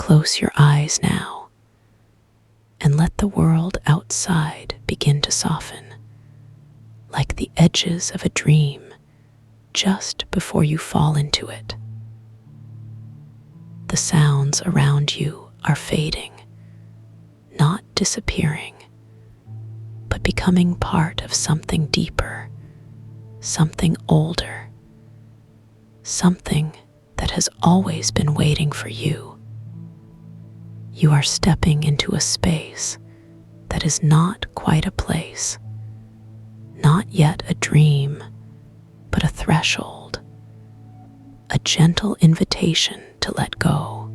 Close your eyes now and let the world outside begin to soften, like the edges of a dream just before you fall into it. The sounds around you are fading, not disappearing, but becoming part of something deeper, something older, something that has always been waiting for you. You are stepping into a space that is not quite a place, not yet a dream, but a threshold, a gentle invitation to let go.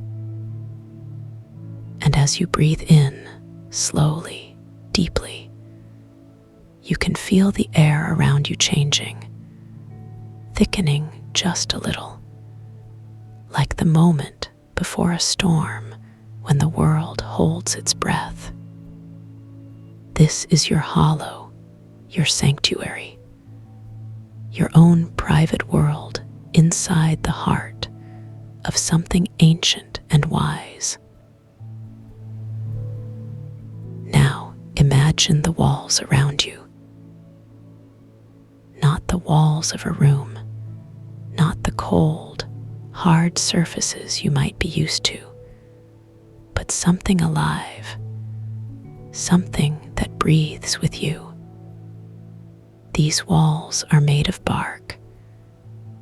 And as you breathe in, slowly, deeply, you can feel the air around you changing, thickening just a little, like the moment before a storm when the world holds its breath. This is your hollow, your sanctuary, your own private world inside the heart of something ancient and wise. Now imagine the walls around you. Not the walls of a room, not the cold, hard surfaces you might be used to, but something alive, something that breathes with you. These walls are made of bark,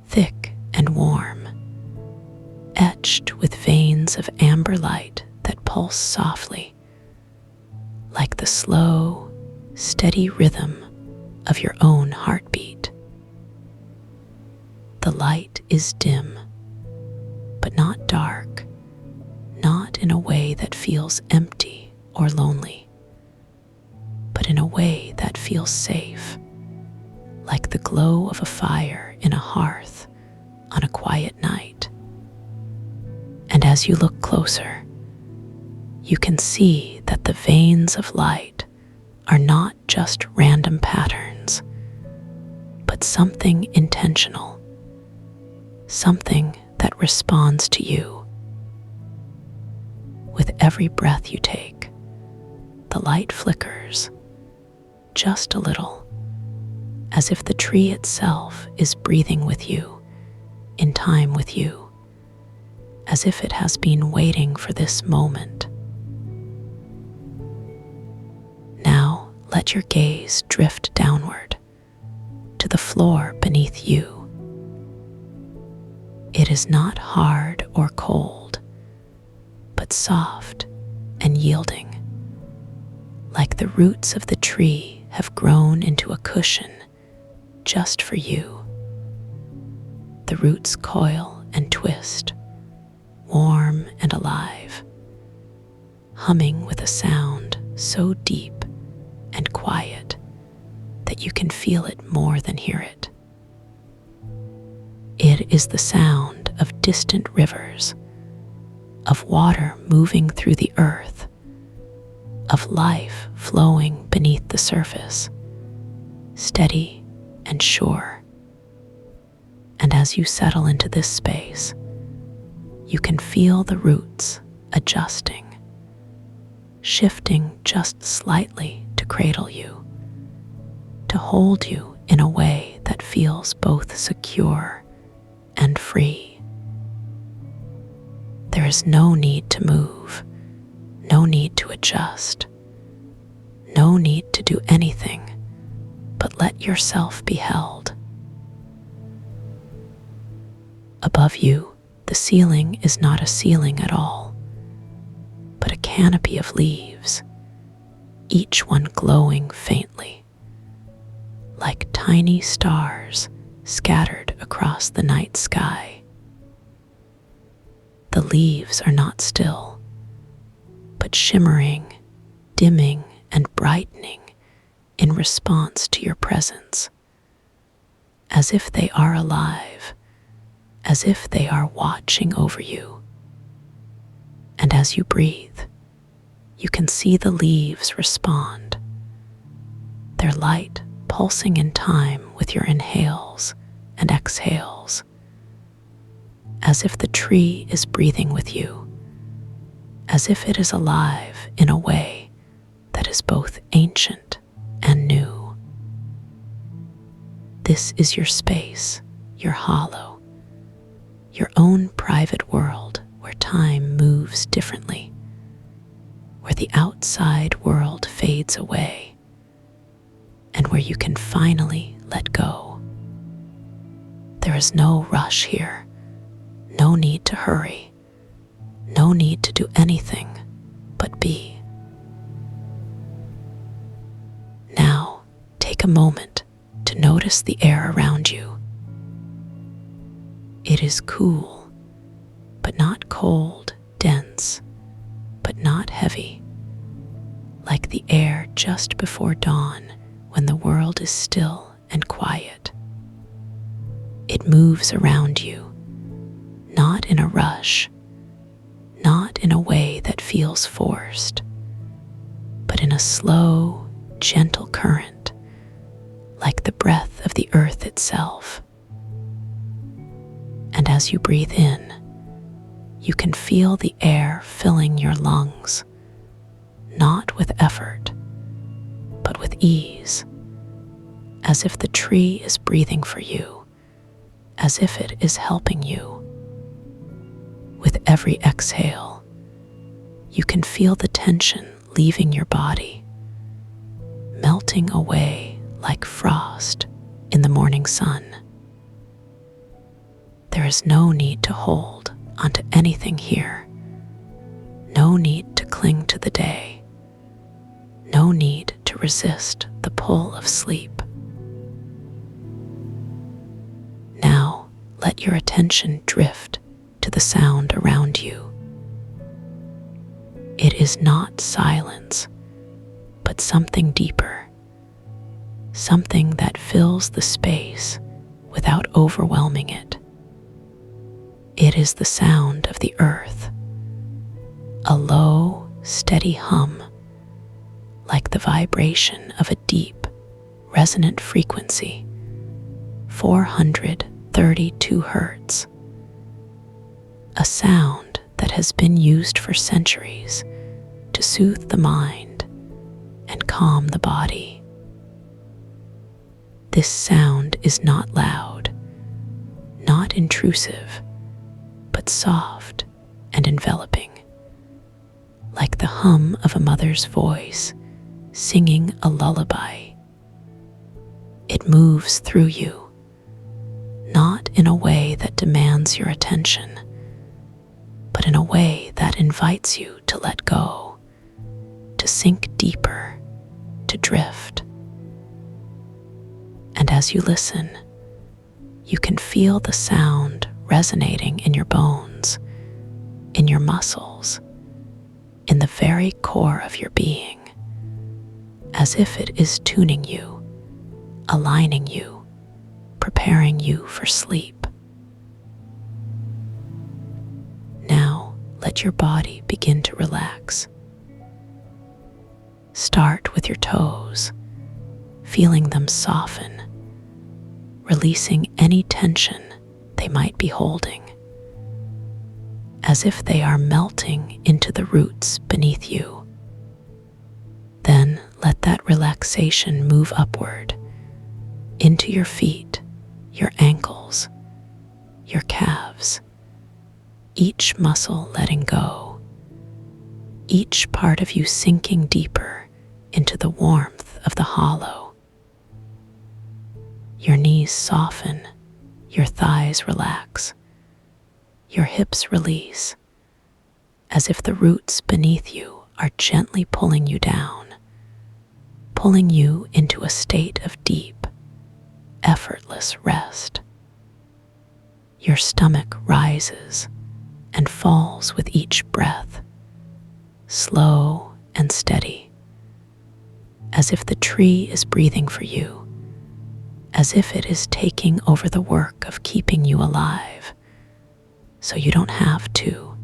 thick and warm, etched with veins of amber light that pulse softly, like the slow, steady rhythm of your own heartbeat. The light is dim, but not dark, not in a way that feels empty or lonely, but in a way that feels safe, like the glow of a fire in a hearth on a quiet night. And as you look closer, you can see that the veins of light are not just random patterns, but something intentional, something that responds to you. With every breath you take, the light flickers, just a little, as if the tree itself is breathing with you, in time with you, as if it has been waiting for this moment. Now let your gaze drift downward to the floor beneath you. It is not hard or cold, but soft and yielding, like the roots of the tree have grown into a cushion just for you. The roots coil and twist, warm and alive, humming with a sound so deep and quiet that you can feel it more than hear it. It is the sound of distant rivers, of water moving through the earth, of life flowing beneath the surface, steady and sure. And as you settle into this space, you can feel the roots adjusting, shifting just slightly to cradle you, to hold you in a way that feels both secure and free. There is no need to move, no need to adjust, no need to do anything but let yourself be held. Above you, the ceiling is not a ceiling at all, but a canopy of leaves, each one glowing faintly, like tiny stars scattered across the night sky. The leaves are not still, but shimmering, dimming, and brightening in response to your presence, as if they are alive, as if they are watching over you. And as you breathe, you can see the leaves respond, their light pulsing in time with your inhales and exhales, as if the tree is breathing with you, as if it is alive in a way that is both ancient and new. This is your space, your hollow, your own private world where time moves differently, where the outside world fades away, and where you can finally let go. There is no rush here, no need to hurry, no need to do anything but be. Now, take a moment to notice the air around you. It is cool, but not cold, dense, but not heavy, like the air just before dawn when the world is still and quiet. It moves around you, not in a rush, not in a way that feels forced, but in a slow, gentle current, like the breath of the earth itself. And as you breathe in, you can feel the air filling your lungs, not with effort, but with ease, as if the tree is breathing for you, as if it is helping you. With every exhale, you can feel the tension leaving your body, melting away like frost in the morning sun. There is no need to hold onto anything here, no need to cling to the day, no need to resist the pull of sleep. Now let your attention drift to the sound around you. It is not silence, but something deeper, something that fills the space without overwhelming it. It is the sound of the earth, a low, steady hum, like the vibration of a deep, resonant frequency, 432 hertz. A sound that has been used for centuries to soothe the mind and calm the body. This sound is not loud, not intrusive, but soft and enveloping, like the hum of a mother's voice singing a lullaby. It moves through you, not in a way that demands your attention, but in a way that invites you to let go, to sink deeper, to drift. And as you listen, you can feel the sound resonating in your bones, in your muscles, in the very core of your being, as if it is tuning you, aligning you, preparing you for sleep. Now, let your body begin to relax. Start with your toes, feeling them soften, releasing any tension they might be holding, as if they are melting into the roots beneath you. Then let that relaxation move upward into your feet, your ankles, your calves, each muscle letting go, each part of you sinking deeper into the warmth of the hollow. Your knees soften, your thighs relax, your hips release, as if the roots beneath you are gently pulling you down, pulling you into a state of deep, effortless rest. Your stomach rises and falls with each breath, slow and steady, as if the tree is breathing for you, as if it is taking over the work of keeping you alive, so you don't have to.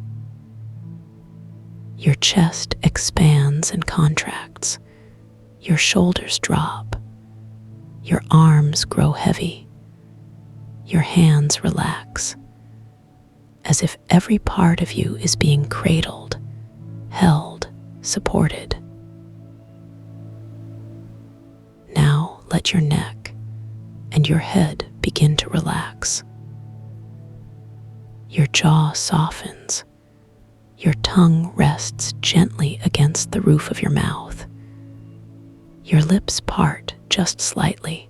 Your chest expands and contracts, your shoulders drop, your arms grow heavy, your hands relax, as if every part of you is being cradled supported. Now let your neck and your head begin to relax. Your jaw softens. Your tongue rests gently against the roof of your mouth. Your lips part just slightly,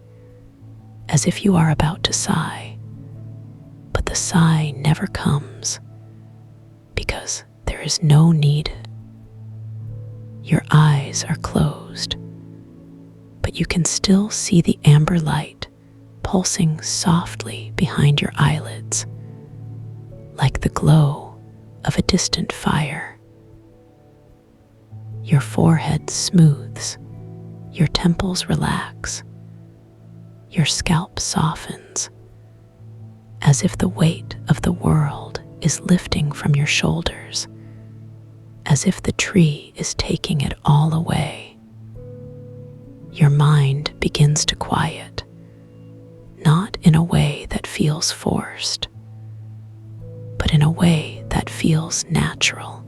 as if you are about to sigh. But the sigh never comes, because there is no need. Your eyes are closed, but you can still see the amber light pulsing softly behind your eyelids, like the glow of a distant fire. Your forehead smooths, your temples relax, your scalp softens, as if the weight of the world is lifting from your shoulders, as if the tree is taking it all away. Your mind begins to quiet, not in a way that feels forced, but in a way that feels natural,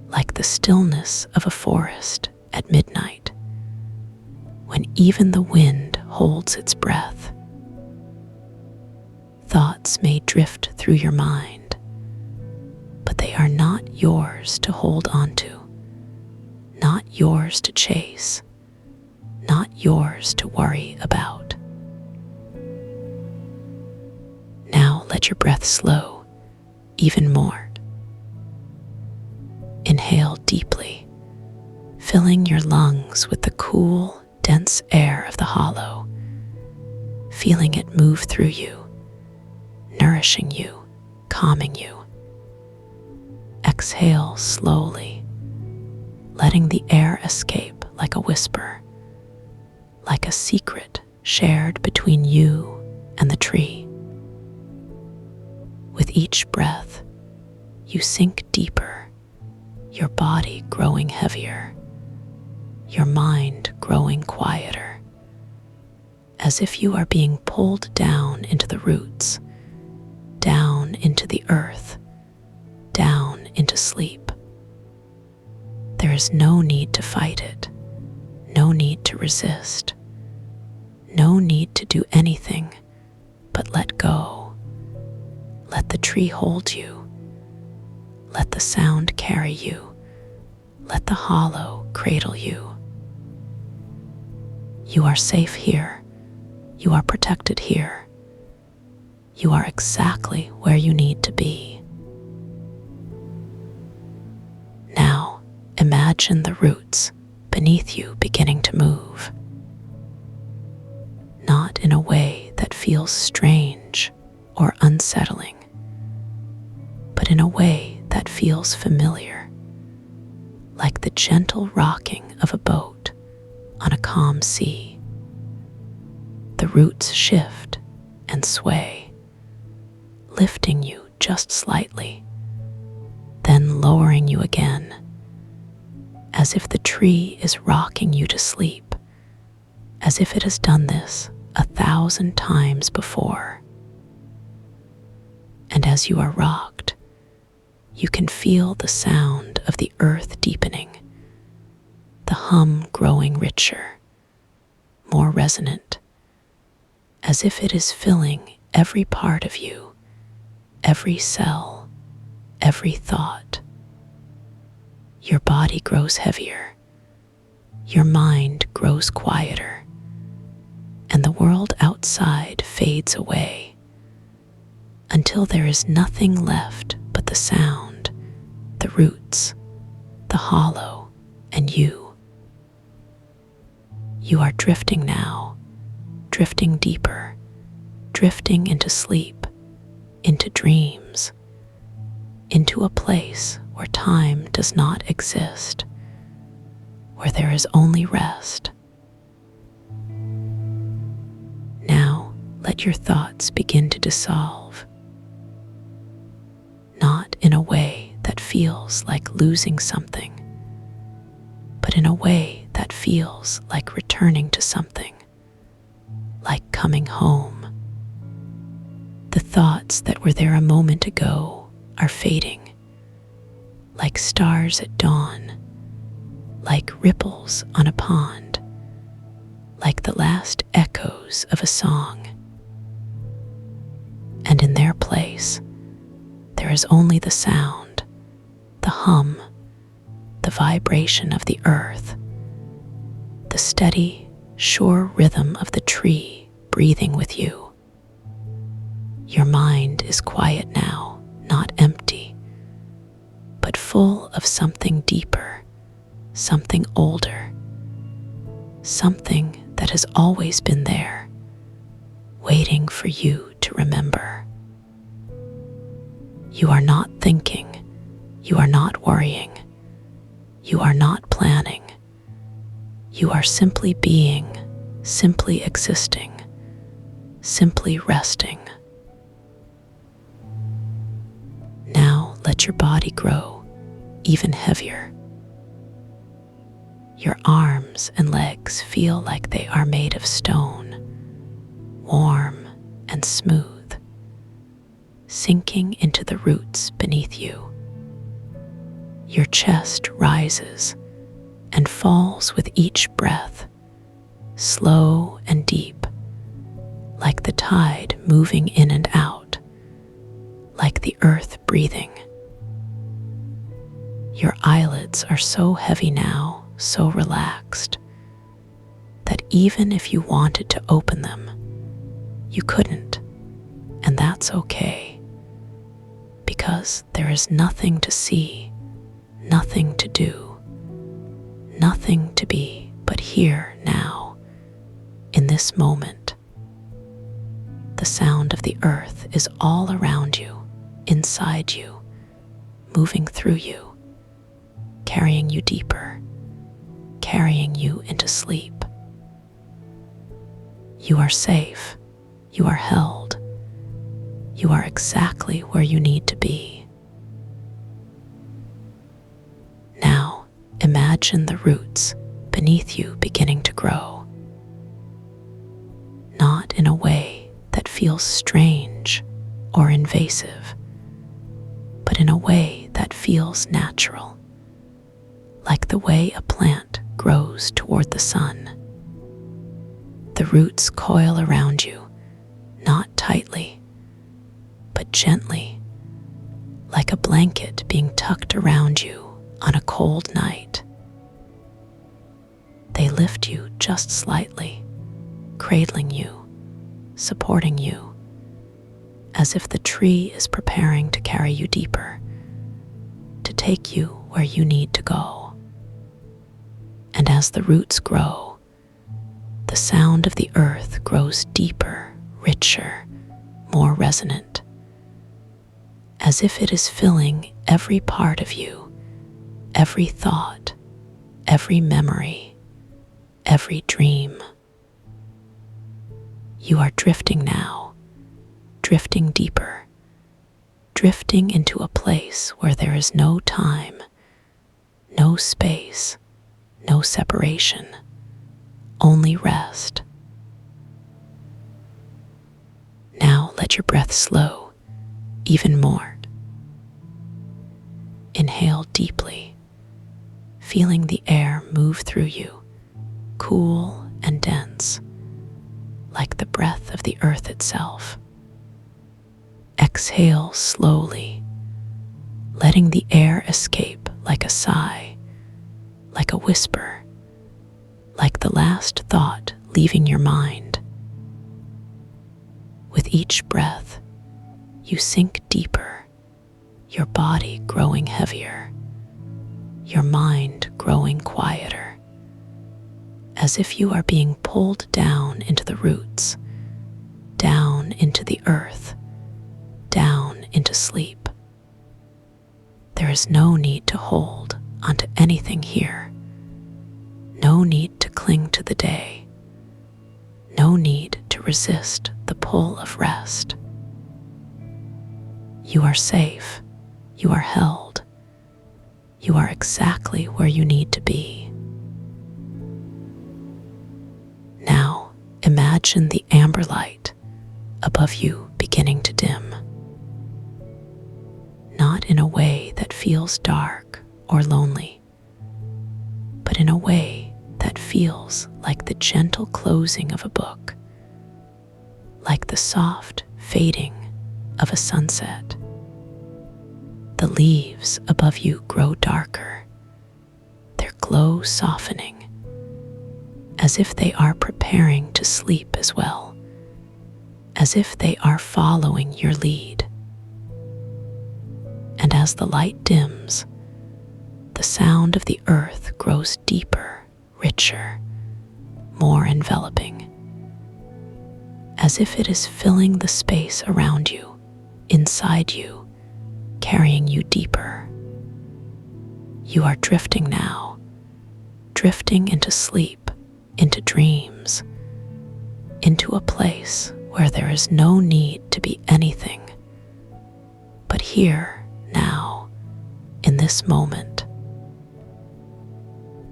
like the stillness of a forest at midnight, when even the wind holds its breath. Thoughts may drift through your mind, but they are not yours to hold onto, not yours to chase, not yours to worry about. Now let your breath slow even more. Inhale deeply, filling your lungs with the cool, dense air of the hollow, feeling it move through you, nourishing you, calming you. Exhale slowly, letting the air escape like a whisper, like a secret shared between you and the tree. With each breath, you sink deeper, your body growing heavier, your mind growing quieter, as if you are being pulled down into the roots, down into the earth, down into sleep. There is no need to fight it, no need to resist, no need to do anything but let go. Let the tree hold you. Let the sound carry you. Let the hollow cradle you. You are safe here. You are protected here. You are exactly where you need to be. Now, imagine the roots beneath you beginning to move. Not in a way that feels strange or unsettling, but in a way that feels familiar, like the gentle rocking of a boat on a calm sea. The roots shift and sway, lifting you just slightly, then lowering you again, as if the tree is rocking you to sleep, as if it has done this 1,000 times before. And as you are rocked, you can feel the sound of the earth deepening, the hum growing richer, more resonant, as if it is filling every part of you, every cell, every thought. Your body grows heavier, your mind grows quieter, and the world outside fades away, until there is nothing left but the sound, the roots, the hollow, and you. You are drifting now, drifting deeper, drifting into sleep, into dreams, into a place where time does not exist, where there is only rest. Now let your thoughts begin to dissolve, not in a way that feels like losing something, but in a way that feels like returning to something, like coming home. The thoughts that were there a moment ago are fading, like stars at dawn, like ripples on a pond, like the last echoes of a song. And in their place, there is only the sound, the hum, the vibration of the earth, the steady, sure rhythm of the tree breathing with you. Your mind is quiet now, not empty, but full of something deeper, something older, something that has always been there, waiting for you to remember. You are not thinking, you are not worrying, you are not planning. You are simply being, simply existing, simply resting. Now let your body grow even heavier. Your arms and legs feel like they are made of stone, warm and smooth, sinking into the roots beneath you. Your chest rises and falls with each breath, slow and deep, like the tide moving in and out, like the earth breathing. Your eyelids are so heavy now, so relaxed, that even if you wanted to open them, you couldn't, and that's okay, because there is nothing to see, nothing to do, nothing to be but here now, in this moment. The sound of the earth is all around you, inside you, moving through you, carrying you deeper, carrying you into sleep. You are safe, you are held, you are exactly where you need to be. Now, imagine the roots beneath you beginning to grow, not in a way that feels strange or invasive, but in a way that feels natural, like the way a plant grows toward the sun. The roots coil around you, not tightly, but gently, like a blanket being tucked around you on a cold night. They lift you just slightly, cradling you, supporting you, as if the tree is preparing to carry you deeper, to take you where you need to go. And as the roots grow, the sound of the earth grows deeper, richer, more resonant, as if it is filling every part of you, every thought, every memory, every dream. You are drifting now, drifting deeper, drifting into a place where there is no time, no space, no separation, only rest. Now let your breath slow even more. Inhale deeply, feeling the air move through you, cool and dense, like the breath of the earth itself. Exhale slowly, letting the air escape like a sigh, like a whisper, like the last thought leaving your mind. With each breath, you sink deeper, your body growing heavier, your mind growing quieter, as if you are being pulled down into the roots, down into the earth, down into sleep. There is no need to hold onto anything here, no need to cling to the day, no need to resist the pull of rest. You are safe, you are held, you are exactly where you need to be. Now imagine the amber light above you beginning to dim, not in a way that feels dark or lonely, but way that feels like the gentle closing of a book, like the soft fading of a sunset. The leaves above you grow darker, their glow softening, as if they are preparing to sleep as well, as if they are following your lead. And as the light dims, the sound of the earth grows deeper, richer, more enveloping, as if it is filling the space around you, inside you, carrying you deeper. You are drifting now, drifting into sleep, into dreams, into a place where there is no need to be anything, but here, now, in this moment.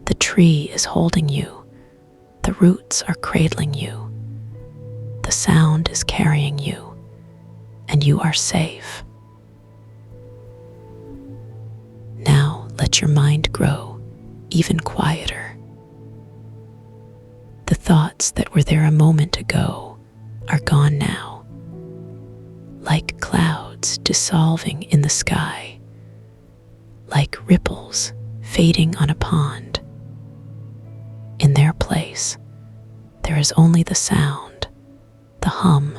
The tree is holding you, the roots are cradling you, the sound is carrying you, and you are safe. Now let your mind grow even quieter. The thoughts that were there a moment ago are gone now, like clouds dissolving in the sky, like ripples fading on a pond. In their place, there is only the sound, the hum,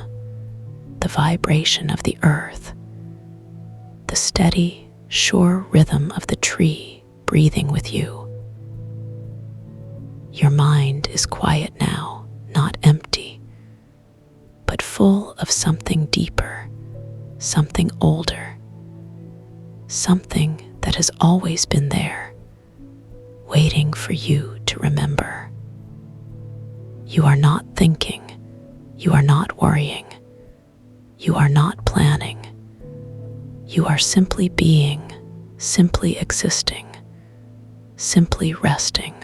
the vibration of the earth, the steady, sure rhythm of the tree breathing with you. Your mind is quiet now, not empty, but full of something deeper, something older, something that has always been there, waiting for you to remember. You are not thinking, you are not worrying, you are not planning. You are simply being, simply existing, simply resting.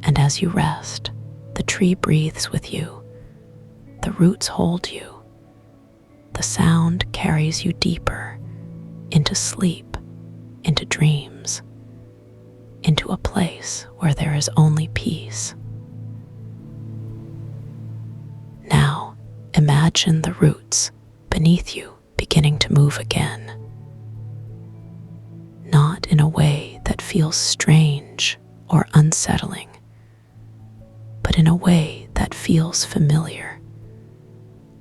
And as you rest, the tree breathes with you, the roots hold you, the sound carries you deeper into sleep, into dreams, into a place where there is only peace. Now, imagine the roots beneath you beginning to move again, not in a way that feels strange or unsettling, but in a way that feels familiar,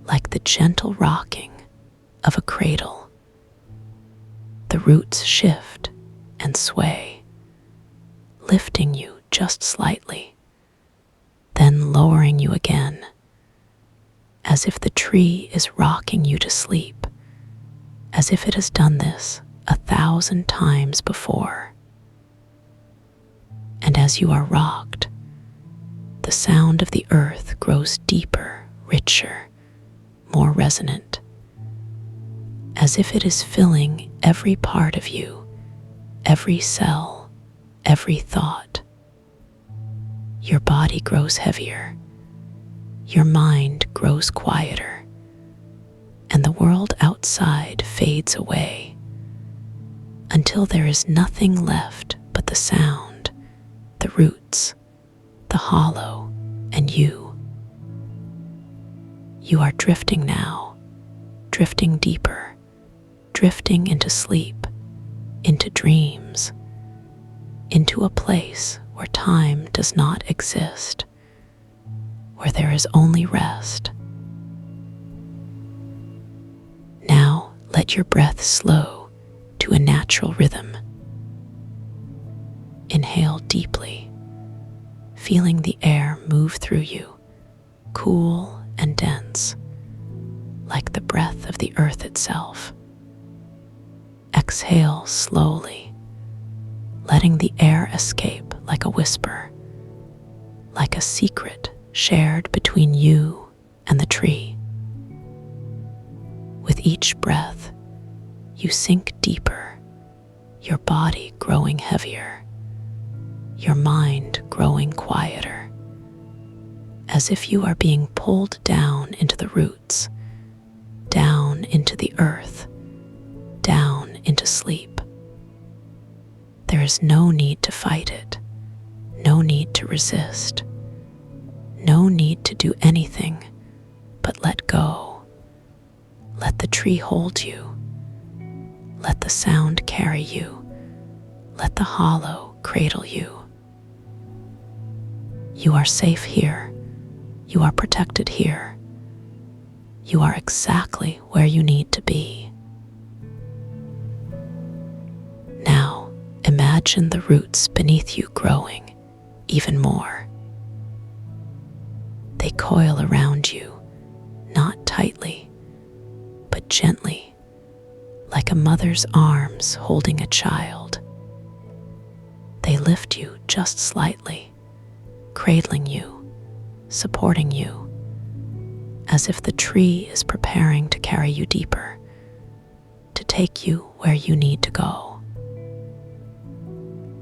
like the gentle rocking of a cradle. The roots shift and sway, lifting you just slightly, then lowering you again, as if the tree is rocking you to sleep, as if it has done this 1,000 times before. And as you are rocked, the sound of the earth grows deeper, richer, more resonant, as if it is filling every part of you, every cell, every thought. Your body grows heavier, your mind grows quieter, and the world outside fades away until there is nothing left but the sound, the roots, the hollow, and you. You are drifting now, drifting deeper, drifting into sleep, into dreams, into a place where time does not exist, where there is only rest. Now let your breath slow to a natural rhythm. Inhale deeply, feeling the air move through you, cool and dense, like the breath of the earth itself. Exhale slowly, letting the air escape like a whisper, like a secret shared between you and the tree. With each breath, you sink deeper, your body growing heavier, your mind growing quieter, as if you are being pulled down into the roots, down into the earth, down into sleep. There There's no need to fight it, no need to resist, no need to do anything but let go. Let the tree hold you. Let the sound carry you. Let the hollow cradle you. You are safe here. You are protected here. You are exactly where you need to be. Now, imagine the roots beneath you growing even more. They coil around you, not tightly, but gently, like a mother's arms holding a child. They lift you just slightly, cradling you, supporting you, as if the tree is preparing to carry you deeper, to take you where you need to go.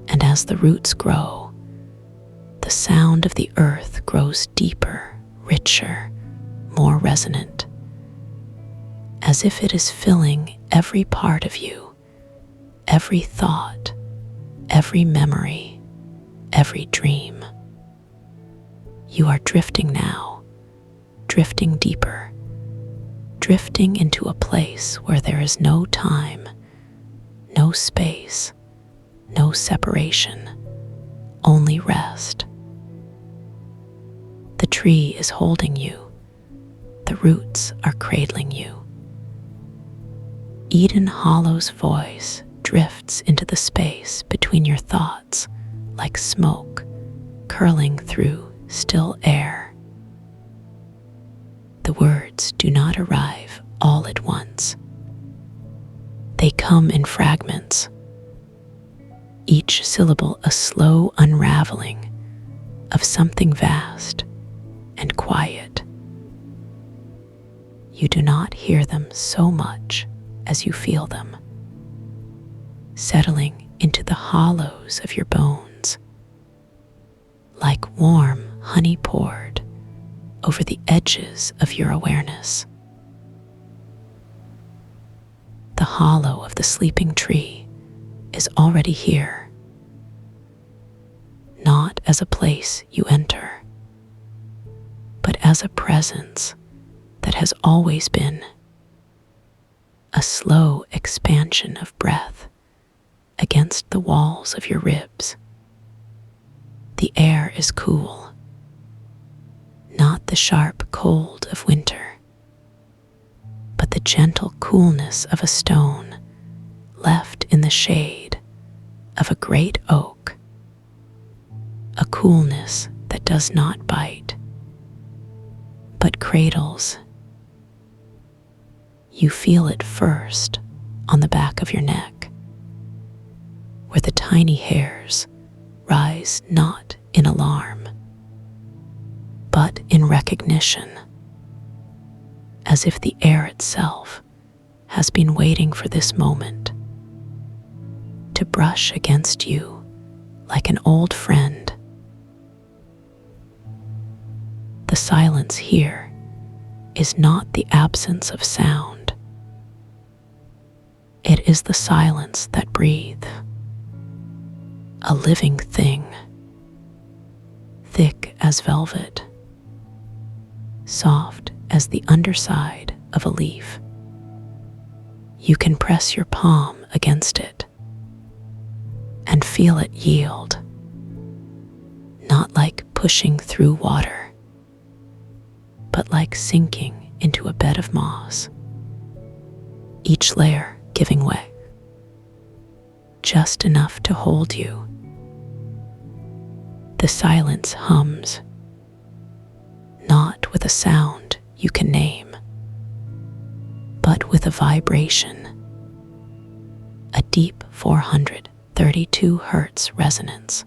And as the roots grow, the sound of the earth grows deeper, richer, more resonant, as if it is filling every part of you, every thought, every memory, every dream. You are drifting now, drifting deeper, drifting into a place where there is no time, no space, no separation, only rest. The tree is holding you, the roots are cradling you. Eden Hollow's voice drifts into the space between your thoughts like smoke curling through still air. The words do not arrive all at once. They come in fragments, each syllable a slow unraveling of something vast and quiet. You do not hear them so much as you feel them, settling into the hollows of your bones, like warm honey poured over the edges of your awareness. The hollow of the sleeping tree is already here, not as a place you enter, but as a presence that has always been, a slow expansion of breath against the walls of your ribs. The air is cool, not the sharp cold of winter, but the gentle coolness of a stone left in the shade of a great oak, a coolness that does not bite, but cradles. You feel it first on the back of your neck, where the tiny hairs rise not in alarm, but in recognition, as if the air itself has been waiting for this moment to brush against you like an old friend. The silence here is not the absence of sound. It is the silence that breathes, a living thing, thick as velvet, soft as the underside of a leaf. You can press your palm against it and feel it yield, not like pushing through water, but like sinking into a bed of moss, each layer giving way, just enough to hold you. The silence hums, not with a sound you can name, but with a vibration, a deep 432 hertz resonance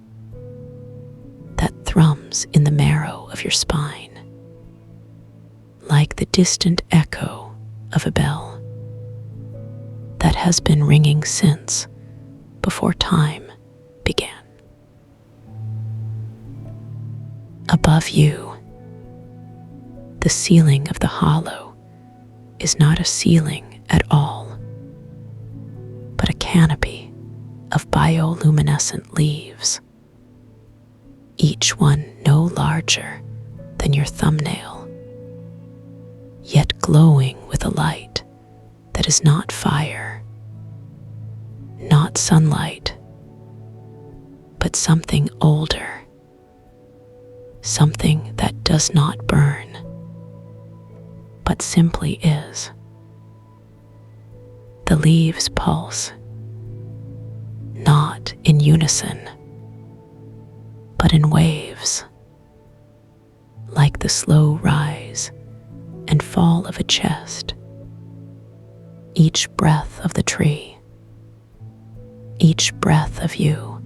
that thrums in the marrow of your spine, like the distant echo of a bell that has been ringing since before time began. Above you, the ceiling of the hollow is not a ceiling at all, but a canopy of of bioluminescent leaves, each one no larger than your thumbnail, yet glowing with a light that is not fire, not sunlight, but something older, something that does not burn, but simply is. The leaves pulse, not in unison, but in waves, like the slow rise and fall of a chest. Each breath of the tree, each breath of you,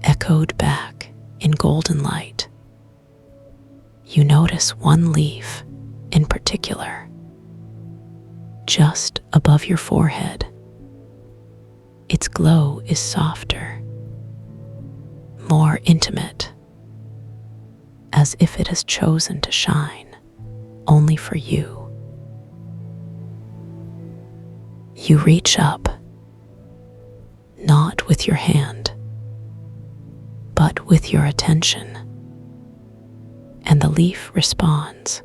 echoed back in golden light. You notice one leaf in particular, just above your forehead. Its glow is softer, more intimate, as if it has chosen to shine only for you. You reach up, not with your hand, but with your attention, and the leaf responds.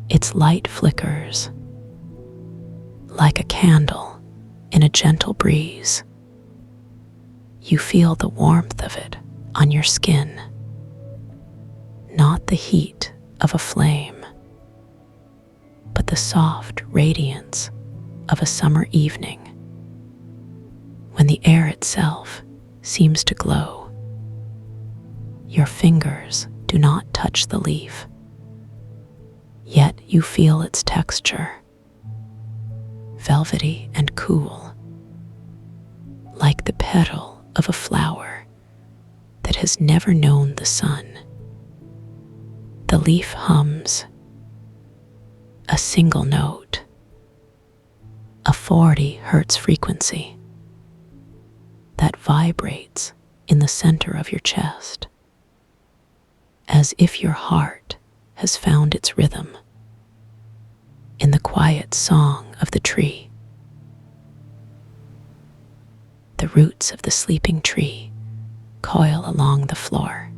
Its light flickers like a candle in a gentle breeze. You feel the warmth of it on your skin, not the heat of a flame, but the soft radiance of a summer evening, when the air itself seems to glow. Your fingers do not touch the leaf, yet you feel its texture, velvety and cool, like the petal of a flower that has never known the sun. The leaf hums, a single note, a 40 hertz frequency that vibrates in the center of your chest, as if your heart has found its rhythm in the quiet song of the tree. The roots of the sleeping tree coil along the floor,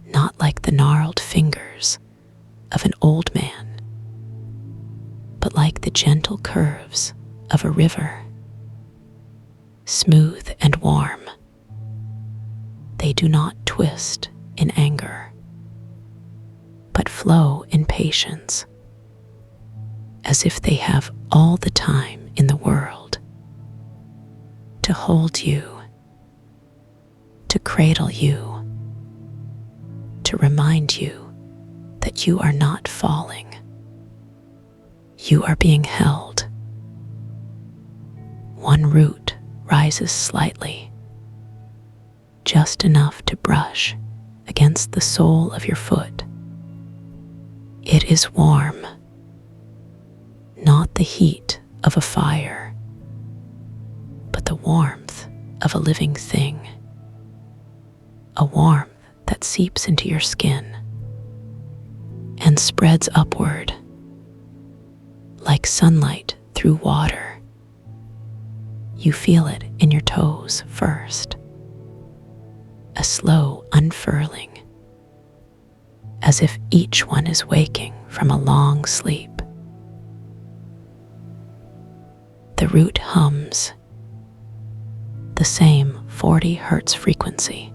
not like the gnarled fingers of an old man, but like the gentle curves of a river, smooth and warm. They do not twist in anger, but flow in patience, as if they have all the time in the world to hold you, to cradle you, to remind you that you are not falling. You are being held. One root rises slightly, just enough to brush against the sole of your foot. It is warm, not the heat of a fire, but the warmth of a living thing, a warmth that seeps into your skin and spreads upward like sunlight through water. You feel it in your toes first, a slow unfurling, as if each one is waking from a long sleep. The root hums, the same 40 hertz frequency,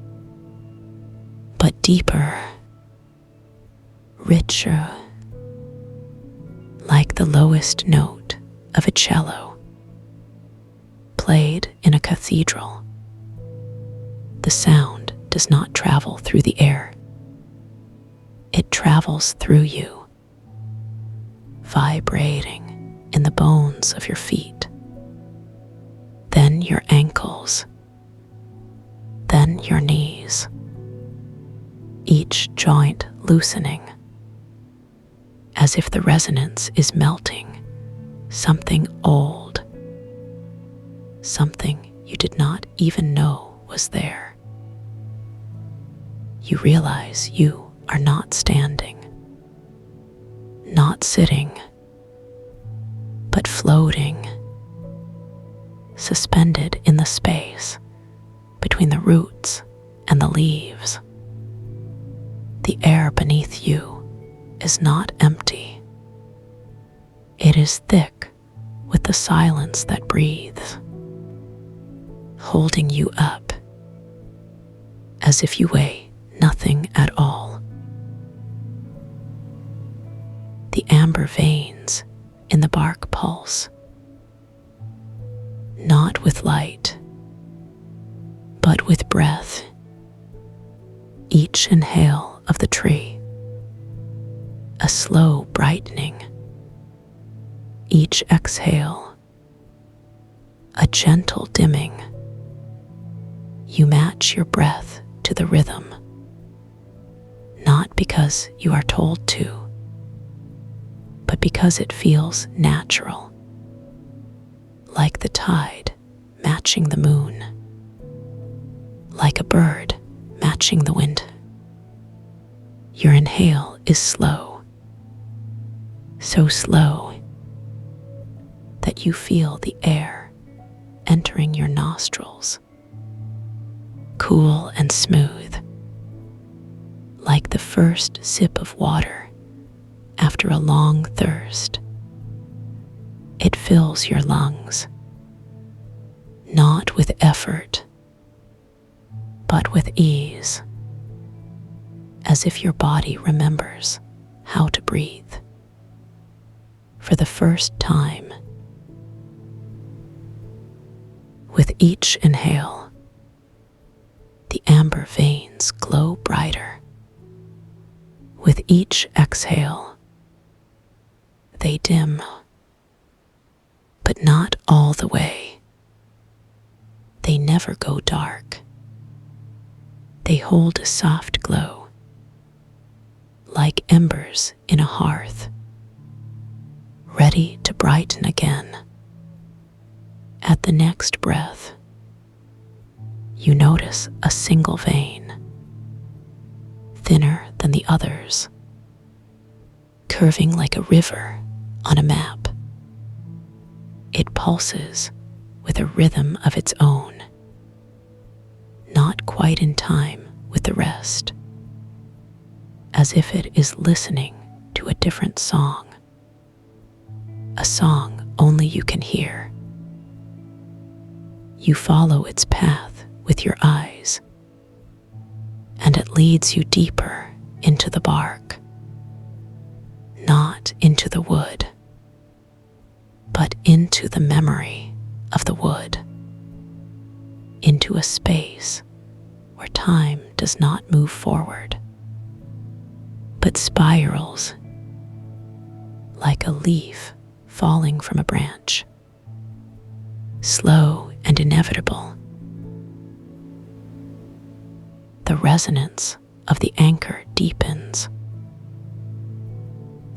but deeper, richer, like the lowest note of a cello played in a cathedral. The sound does not travel through the air. It travels through you, vibrating in the bones of your feet, then your ankles, then your knees, each joint loosening, as if the resonance is melting something old, something you did not even know was there. You realize you are not standing, not sitting, but floating, suspended in the space between the roots and the leaves. The air beneath you is not empty. It is thick with the silence that breathes, holding you up as if you weigh nothing at all. The amber veins in the bark pulse, not with light, but with breath. Each inhale of the tree, a slow brightening. Each exhale, a gentle dimming. You match your breath to the rhythm, not because you are told to, but because it feels natural, like the tide matching the moon, like a bird matching the wind. Your inhale is slow, so slow that you feel the air entering your nostrils, cool and smooth, like the first sip of water after a long thirst. It fills your lungs, not with effort, but with ease, as if your body remembers how to breathe. For the first time, with each inhale, the amber veins glow brighter. With each exhale, they dim, but not all the way. They never go dark. They hold a soft glow, like embers in a hearth, ready to brighten again. At the next breath, you notice a single vein, thinner than the others, curving like a river on a map. It pulses with a rhythm of its own, not quite in time with the rest, as if it is listening to a different song, a song only you can hear. You follow its path with your eyes, and it leads you deeper into the bark, not into the wood, but into the memory of the wood, into a space where time does not move forward, but spirals like a leaf falling from a branch, slow and inevitable. The resonance of the anchor deepens,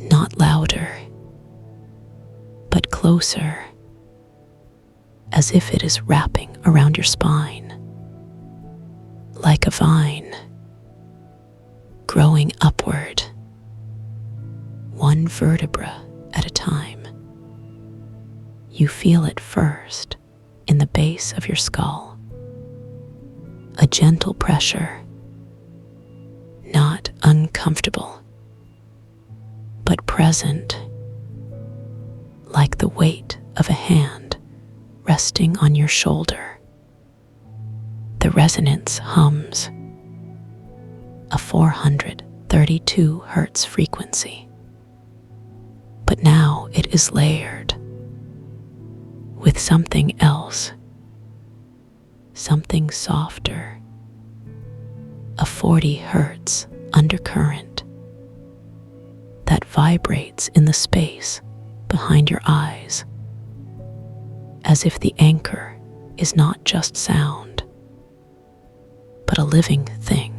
not louder, but closer, as if it is wrapping around your spine, like a vine, growing upward, one vertebra at a time. You feel it first in the base of your skull, a gentle pressure, not uncomfortable, but present, like the weight of a hand resting on your shoulder. The resonance hums, a 432 hertz frequency, but now it is layered with something else, something softer, a 40 hertz undercurrent that vibrates in the space behind your eyes, as if the anchor is not just sound, but a living thing,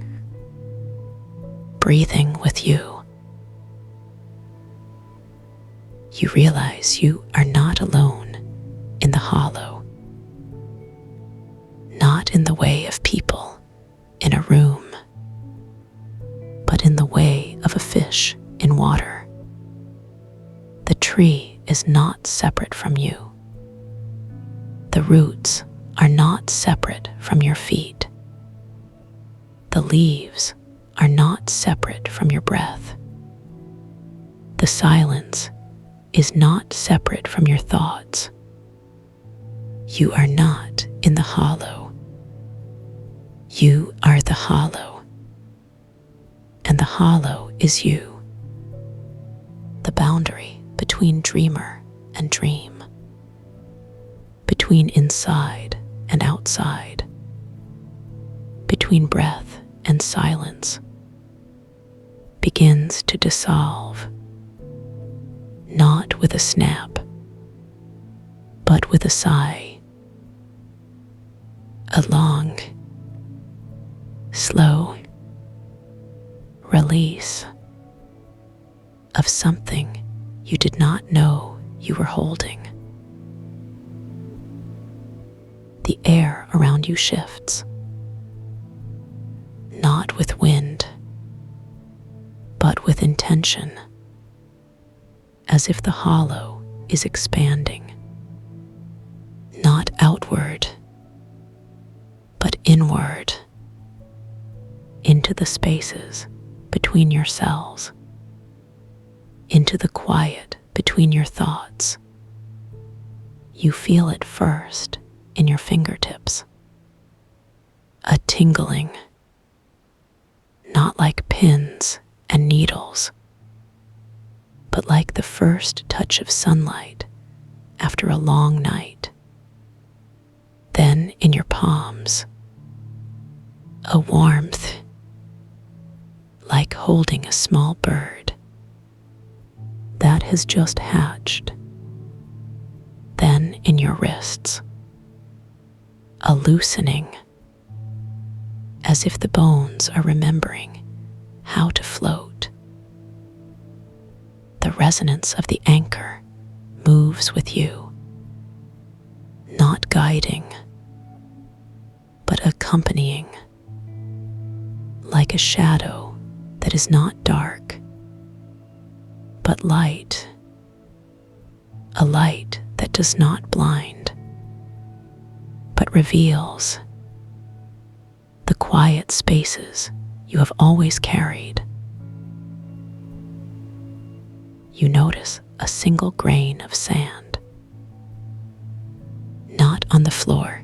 breathing with you. You realize you are not alone in the hollow, not in the way of people in a room, but in the way of a fish in water. The tree is not separate from you. The The roots are not separate from your feet. The leaves are not separate from your breath. The silence is not separate from your thoughts. You are not in the hollow. You are the hollow. And the hollow is you. The boundary between dreamer and dream. Between inside and outside. Between breath and silence. Begins to dissolve. Not with a snap, but with a sigh. A long, slow release of something you did not know you were holding. The air around you shifts, not with wind, but with intention, as if the hollow is expanding, not outward, but inward, into the spaces between your cells, into the quiet between your thoughts. You feel it first in your fingertips, a tingling, not like pins and needles, but like the first touch of sunlight after a long night. Then in your palms, a warmth, like holding a small bird that has just hatched. Then in your wrists, a loosening, as if the bones are remembering how to float. The resonance of the anchor moves with you, not guiding, but accompanying, like a shadow that is not dark, but light, a light that does not blind, but reveals the quiet spaces you have always carried. You notice a single grain of sand, not on the floor,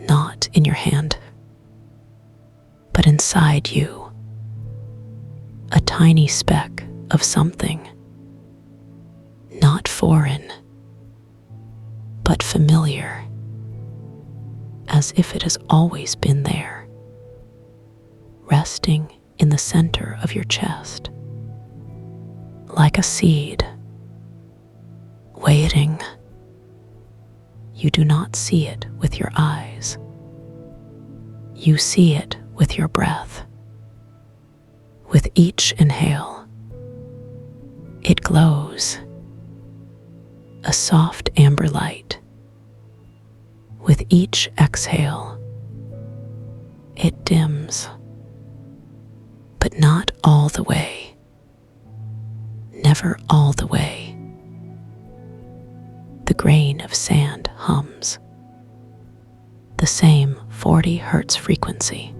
not in your hand, but inside you, a tiny speck of something, not foreign, but familiar, as if it has always been there, resting in the center of your chest, like a seed, waiting. You do not see it with your eyes. You see it with your breath. With each inhale, it glows, a soft amber light. With each exhale, it dims, but not all the way, never all the way. The grain of sand hums, the same 40 hertz frequency,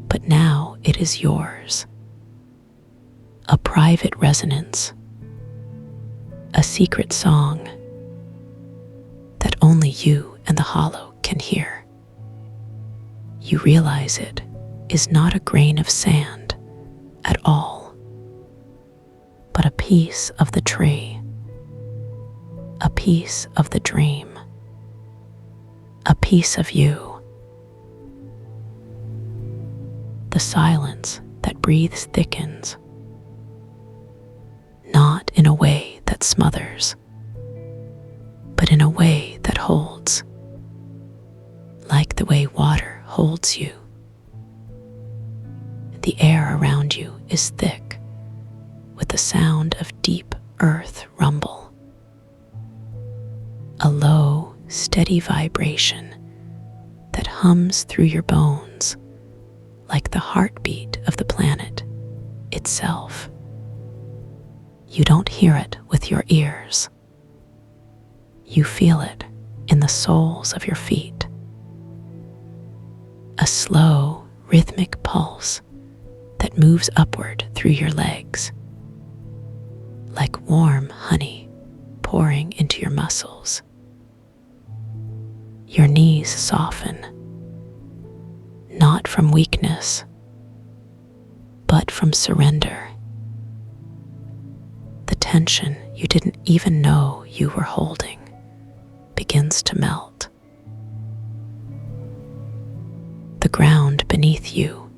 but now it is yours, a private resonance, a secret song that only you and the hollow can hear. You realize it is not a grain of sand at all, but a piece of the tree, a piece of the dream, a piece of you. The silence that breathes thickens, not in a way that smothers, but in a way that holds, like the way water holds you. The air around you is thick with the sound of deep earth rumble, a low, steady vibration that hums through your bones like the heartbeat of the planet itself. You don't hear it with your ears. You feel it in the soles of your feet. A slow, rhythmic pulse that moves upward through your legs, like warm honey pouring into your muscles. Your knees soften, not from weakness, but from surrender. The tension you didn't even know you were holding begins to melt. The ground beneath you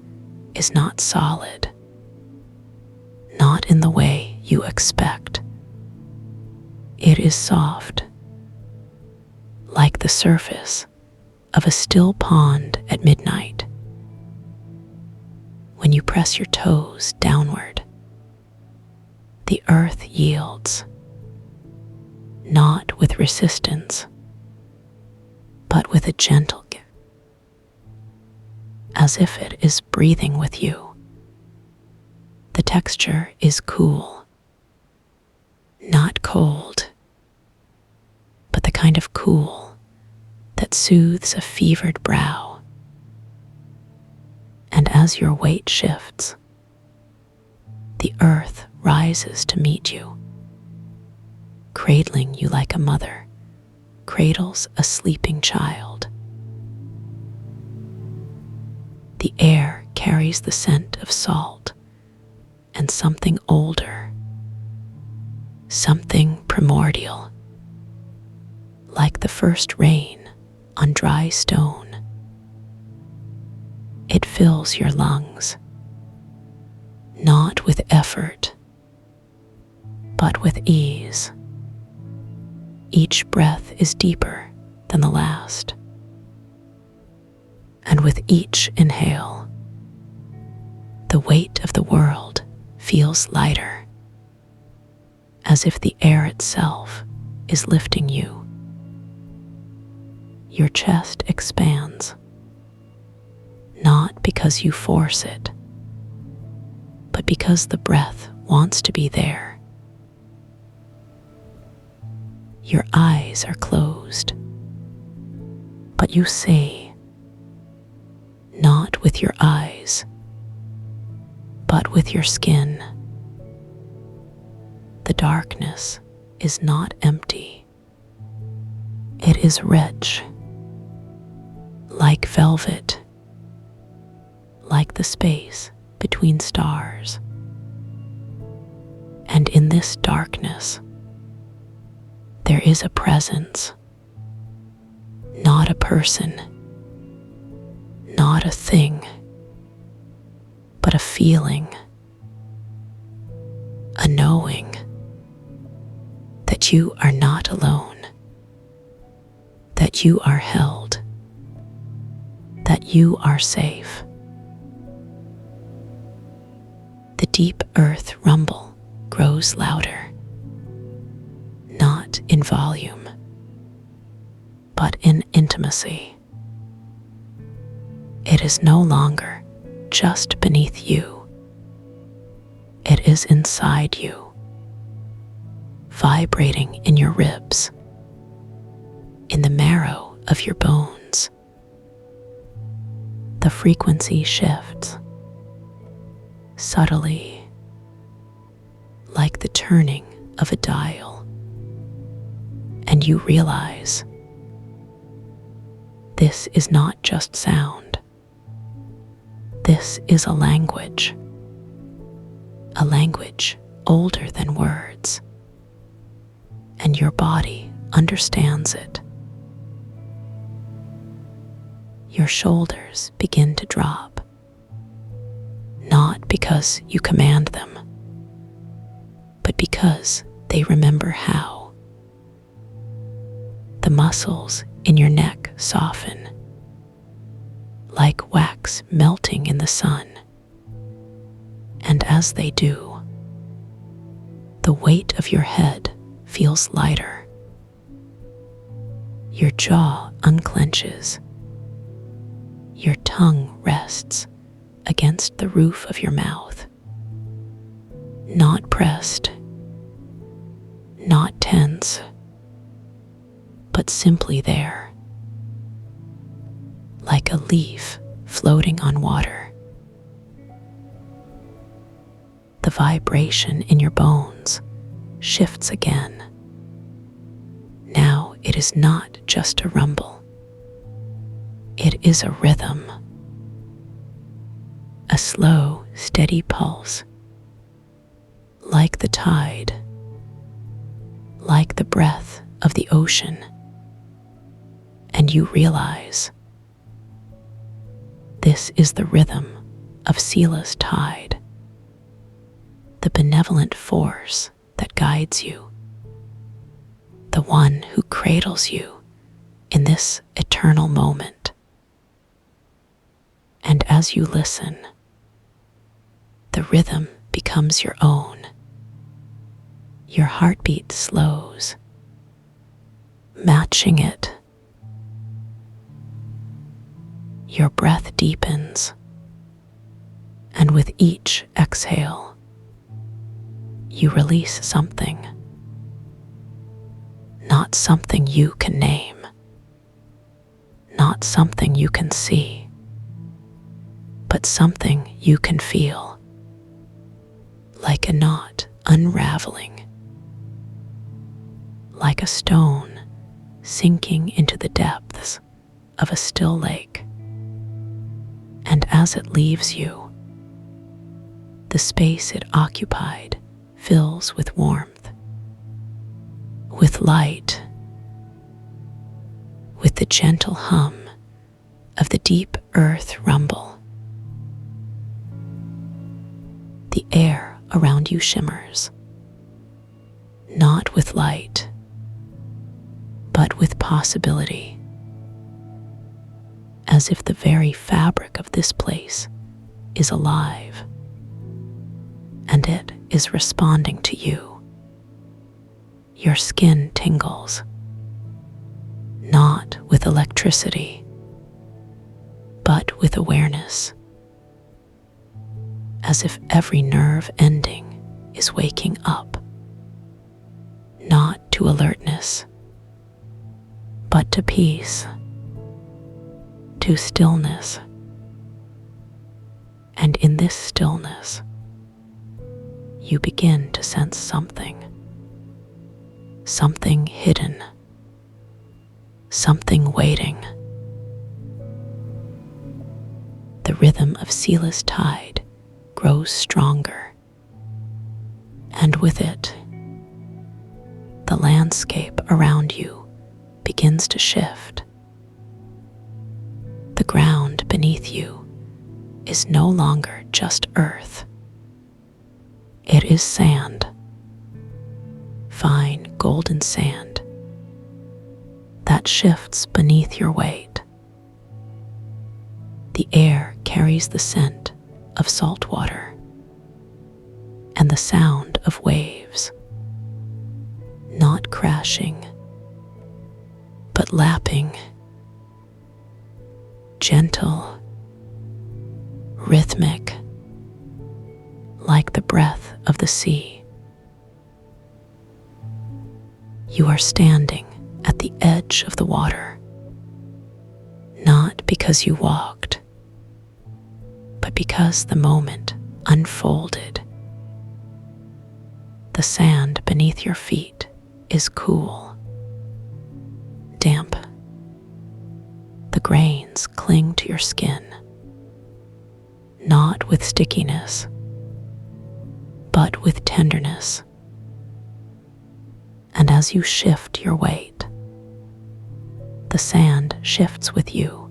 is not solid, not in the way you expect. It is soft, like the surface of a still pond at midnight. When you press your toes downward, the earth yields, not with resistance, but with a gentle give, as if it is breathing with you. The texture is cool, not cold, but the kind of cool that soothes a fevered brow. And as your weight shifts, the earth rises to meet you, cradling you like a mother cradles a sleeping child. The air carries the scent of salt and something older, something primordial, like the first rain on dry stone. It fills your lungs, not with effort, but with ease. Each breath is deeper than the last, and with each inhale, the weight of the world feels lighter, as if the air itself is lifting you. Your chest expands, not because you force it, but because the breath wants to be there. Your eyes are closed, but you see, not with your eyes, but with your skin. The darkness is not empty. It is rich, like velvet, like the space between stars. And in this darkness, there is a presence, not a person, not a thing, but a feeling, a knowing that you are not alone, that you are held, that you are safe. The deep earth rumble grows louder, not in volume, but in intimacy. It is no longer just beneath you. It is inside you, vibrating in your ribs, in the marrow of your bones. The frequency shifts subtly, like the turning of a dial. And you realize this is not just sound. This is a language older than words, and your body understands it. Your shoulders begin to drop, not because you command them, but because they remember how. The muscles in your neck soften, like wax melting in the sun. And as they do, the weight of your head feels lighter. Your jaw unclenches. Your tongue rests against the roof of your mouth, not pressed, not tense, but simply there, like a leaf floating on water. The vibration in your bones shifts again. Now it is not just a rumble. It is a rhythm, a slow, steady pulse, like the tide, like the breath of the ocean. And you realize this is the rhythm of Sela's tide, the benevolent force that guides you, the one who cradles you in this eternal moment. And as you listen, the rhythm becomes your own. Your heartbeat slows, matching it. Your breath deepens, and with each exhale, you release something. Not something you can name, not something you can see, but something you can feel, like a knot unraveling, like a stone sinking into the depths of a still lake. And as it leaves you, the space it occupied fills with warmth, with light, with the gentle hum of the deep earth rumble. The air around you shimmers, not with light, but with possibility, as if the very fabric of this place is alive, and it is responding to you. Your skin tingles, not with electricity, but with awareness, as if every nerve ending is waking up, not to alertness, but to peace, to stillness. And in this stillness, you begin to sense something hidden, something waiting. The rhythm of Sela's tide grows stronger, and with it, the landscape around you begins to shift. The ground beneath you is no longer just earth. It is sand, fine golden sand that shifts beneath your weight. The air carries the scent of salt water and the sound of waves, not crashing, but lapping, gentle, rhythmic, like the breath of the sea. You are standing at the edge of the water, not because you walked, but because the moment unfolded. The sand beneath your feet is cool, damp. The grains cling to your skin, not with stickiness, but with tenderness. And as you shift your weight, the sand shifts with you,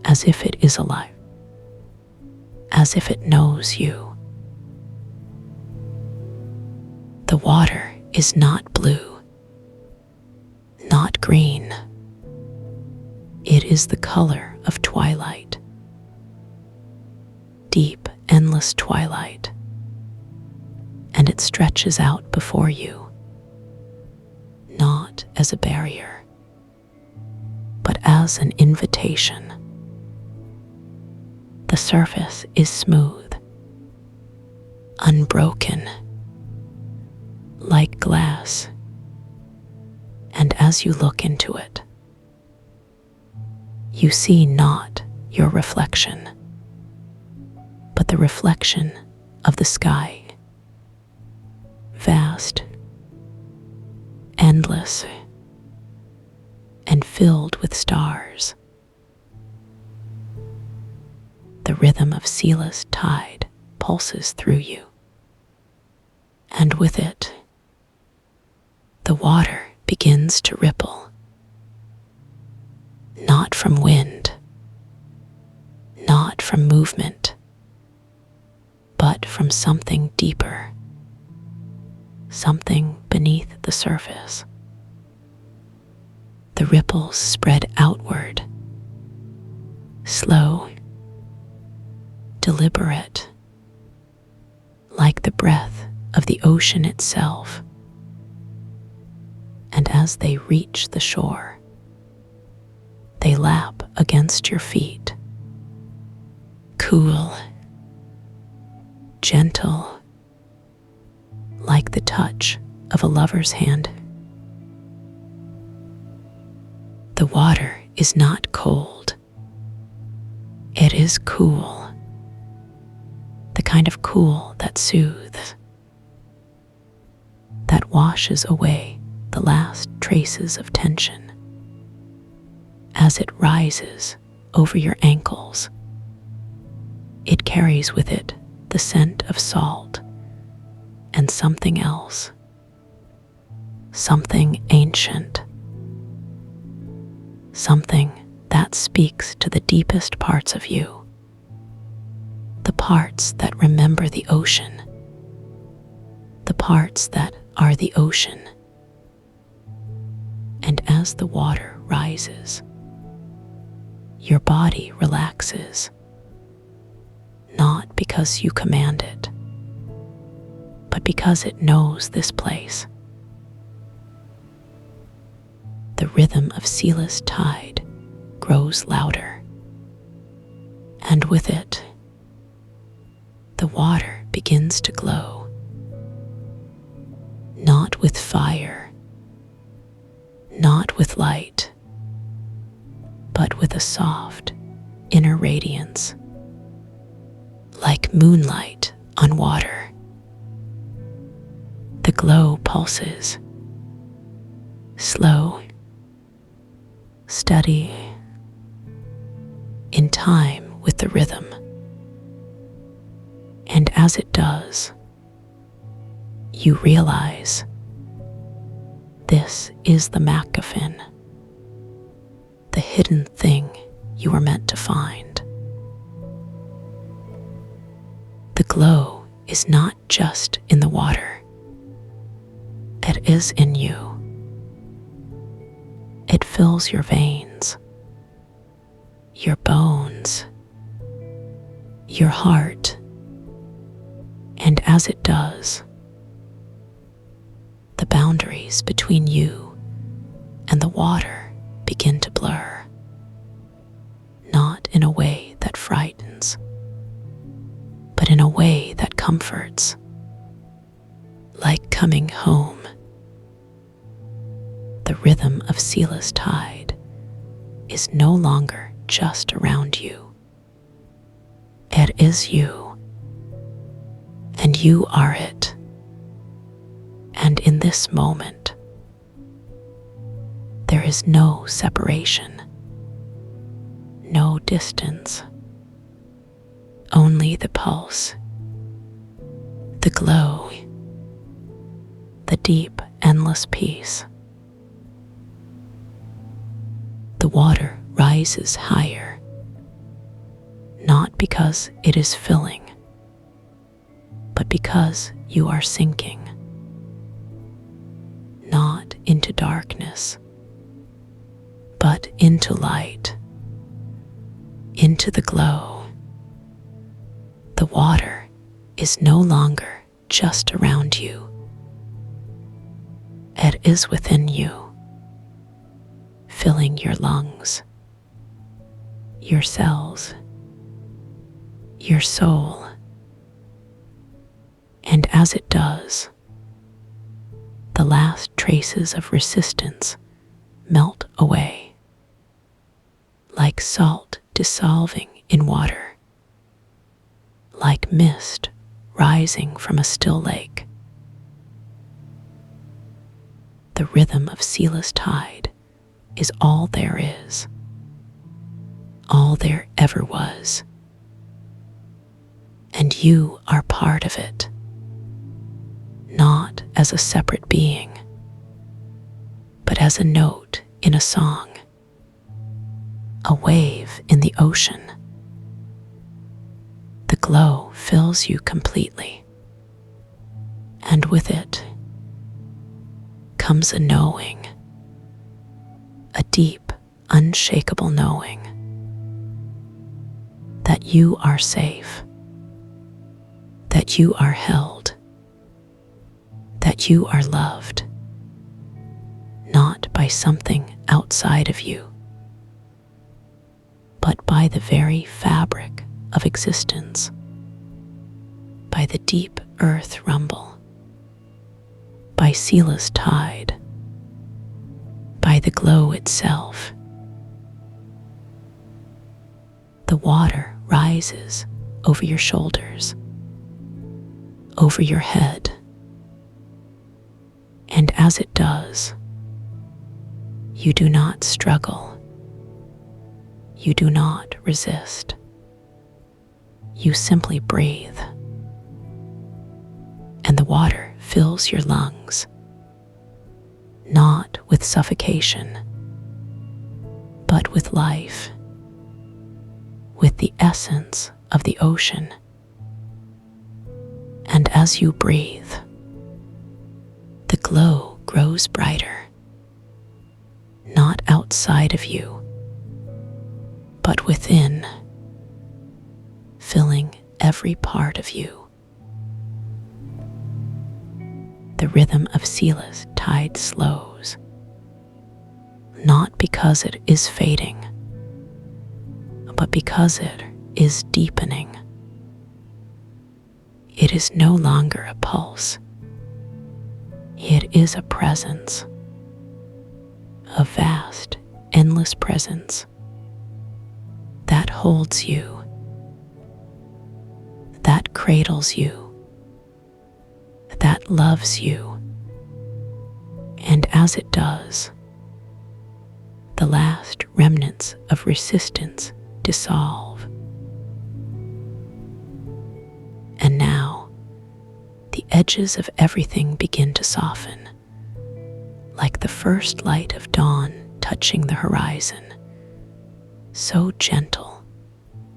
as if it is alive, as if it knows you. The water is not blue, not green. It is the color of twilight, deep, endless twilight, and it stretches out before you, not as a barrier, but as an invitation. The surface is smooth, unbroken, like glass, And as you look into it, you see not your reflection, but the reflection of the sky, vast, endless, and filled with stars. The rhythm of ceaseless tide pulses through you, and with it, the water begins to ripple, not from wind, not from movement, but from something deeper, something beneath the surface. The ripples spread outward, slow, deliberate, like the breath of the ocean itself. And as they reach the shore, they lap against your feet, cool, gentle, like the touch of a lover's hand. The water is not cold. It is cool, the kind of cool that soothes, that washes away the last traces of tension. As it rises over your ankles, it carries with it the scent of salt and something else, something ancient, something that speaks to the deepest parts of you, the parts that remember the ocean, the parts that are the ocean. And as the water rises, your body relaxes, not because you command it, but because it knows this place. The rhythm of ceaseless tide grows louder, and with it, the water begins to glow, not with fire, not with light, but with a soft inner radiance, like moonlight on water. The glow pulses, slow, steady, in time with the rhythm. And as it does, you realize this is the MacGuffin, the hidden thing you were meant to find. The glow is not just in the water. It is in you. It fills your veins, your bones, your heart, and as it does, the boundaries between you and the water begin to blur, not in a way that frightens, but in a way that comforts, like coming home. The rhythm of ceaseless tide is no longer just around you. It is you, and you are it. And in this moment, there is no separation, no distance, only the pulse, the glow, the deep, endless peace. The water rises higher, not because it is filling, but because you are sinking, not into darkness, but into light, into the glow. The water is no longer just around you. It is within you, filling your lungs, your cells, your soul. And as it does, the last traces of resistance melt away, like salt dissolving in water, like mist rising from a still lake. The rhythm of ceaseless tide is all there is, all there ever was, and you are part of it, not as a separate being, but as a note in a song, a wave in the ocean. The glow fills you completely, and with it comes a knowing, a deep, unshakable knowing that you are safe, that you are held, that you are loved, not by something outside of you, but by the very fabric of existence, by the deep earth rumble, by ceaseless tide, by the glow itself. The water rises over your shoulders, over your head, and as it does, you do not struggle, you do not resist, you simply breathe, and the water fills your lungs, not with suffocation, but with life, with the essence of the ocean. And as you breathe, the glow grows brighter, not outside of you, but within, filling every part of you. The rhythm of ceaseless tide slows, not because it is fading, but because it is deepening. It is no longer a pulse. It is a presence, a vast, endless presence that holds you, that cradles you, that loves you, and as it does, the last remnants of resistance dissolve. And now, the edges of everything begin to soften, like the first light of dawn touching the horizon, so gentle,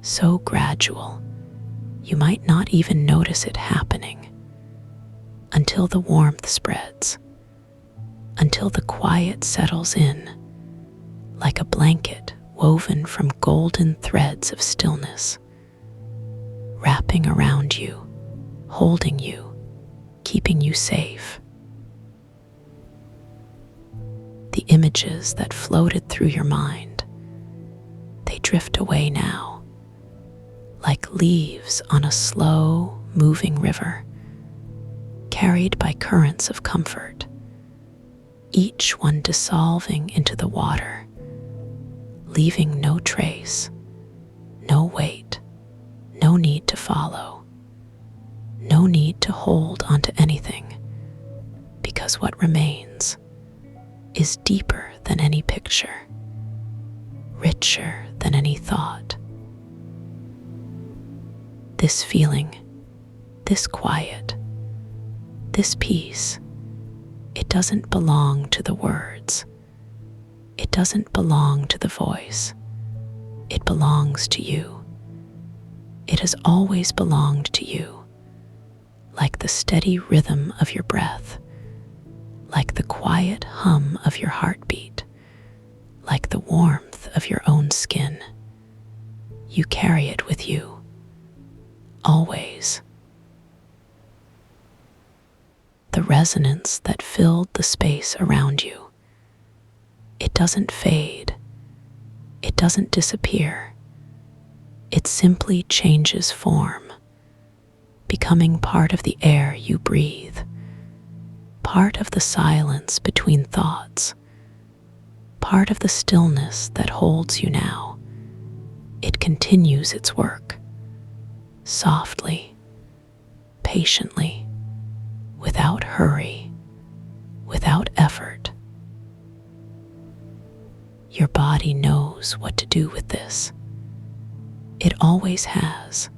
so gradual, you might not even notice it happening, until the warmth spreads, until the quiet settles in, like a blanket woven from golden threads of stillness, wrapping around you, holding you, keeping you safe. The images that floated through your mind, they drift away now, like leaves on a slow, moving river, carried by currents of comfort, each one dissolving into the water, leaving no trace, no weight, no need to follow, no need to hold onto anything, because what remains is deeper than any picture, richer than any thought. This feeling, this quiet, this peace, it doesn't belong to the words. It doesn't belong to the voice. It belongs to you. It has always belonged to you, like the steady rhythm of your breath, like the quiet hum of your heartbeat, like the warmth of your own skin. You carry it with you, always. The resonance that filled the space around you, it doesn't fade, it doesn't disappear, it simply changes form, becoming part of the air you breathe, part of the silence between thoughts, part of the stillness that holds you now, it continues its work, softly, patiently, without hurry, without effort. Your body knows what to do with this. It always has.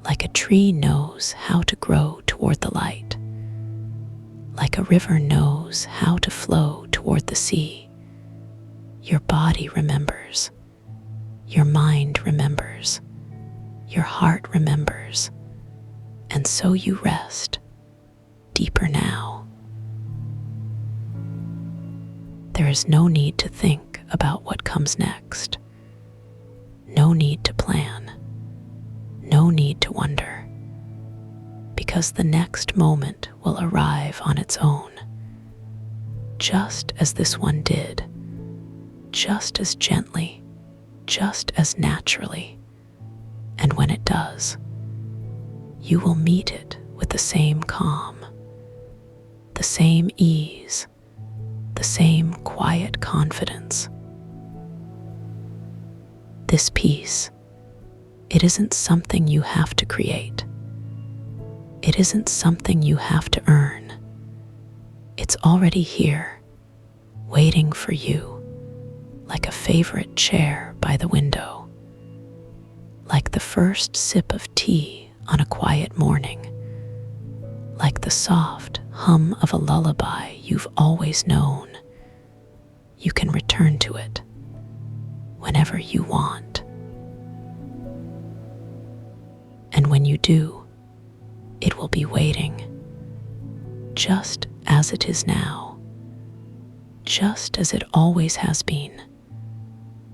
Like a tree knows how to grow toward the light. Like a river knows how to flow toward the sea. Your body remembers. Your mind remembers. Your heart remembers. And so you rest, deeper now. There is no need to think about what comes next. No need to plan. No need to wonder. Because the next moment will arrive on its own. Just as this one did. Just as gently. Just as naturally. And when it does, you will meet it with the same calm, the same ease, the same quiet confidence. This peace, it isn't something you have to create. It isn't something you have to earn. It's already here, waiting for you, like a favorite chair by the window, like the first sip of tea on a quiet morning, like the soft hum of a lullaby you've always known. You can return to it whenever you want. And when you do, it will be waiting, just as it is now, just as it always has been,